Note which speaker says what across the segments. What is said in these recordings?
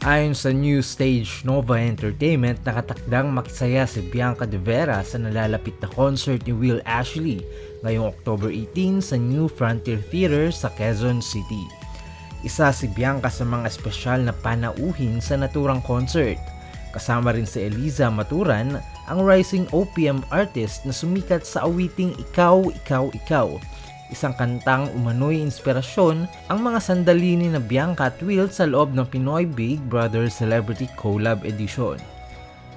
Speaker 1: Ayon sa New Stage Nova Entertainment, nakatakdang makisaya si Bianca De Vera sa nalalapit na concert ni Will Ashley ngayong October 18 sa New Frontier Theater sa Quezon City. Isa si Bianca sa mga espesyal na panauhin sa naturang concert. Kasama rin si Eliza Maturan, ang rising OPM artist na sumikat sa awiting Ikaw, Ikaw, Ikaw. Isang kantang umano'y inspirasyon ang mga sandali ni na Bianca at Will sa loob ng Pinoy Big Brother Celebrity Collab Edition.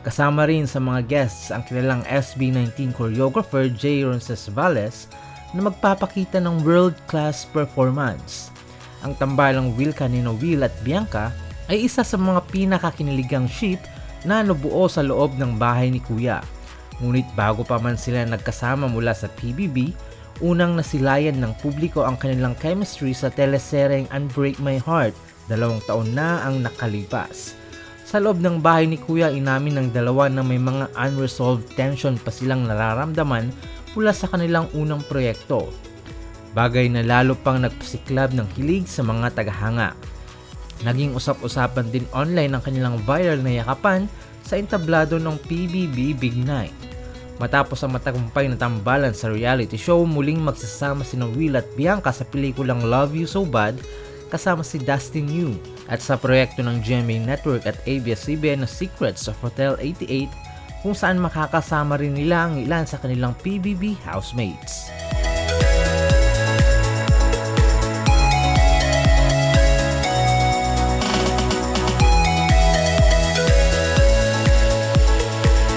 Speaker 1: Kasama rin sa mga guests ang kilalang SB19 choreographer J. Roncesvalles na magpapakita ng world-class performance. Ang tambalang Will kanino Will at Bianca ay isa sa mga pinakakiniligang ship na nabuo sa loob ng bahay ni Kuya. Ngunit bago pa man sila nagkasama mula sa PBB, unang nasilayan ng publiko ang kanilang chemistry sa teleseryeng Unbreak My Heart, 2 taon na ang nakalipas. Sa loob ng bahay ni Kuya, inamin ng dalawa na may mga unresolved tension pa silang nararamdaman mula sa kanilang unang proyekto. Bagay na lalo pang nagpasiklab ng kilig sa mga tagahanga. Naging usap-usapan din online ang kanilang viral na yakapan sa entablado ng PBB Big Night. Matapos ang matagumpay na tambalan sa reality show, muling magsasama sina Will at Bianca sa pelikulang Love You So Bad kasama si Dustin Yu at sa proyekto ng GMA Network at ABS-CBN na Secrets of Hotel 88 kung saan makakasama rin nila ang ilan sa kanilang PBB housemates.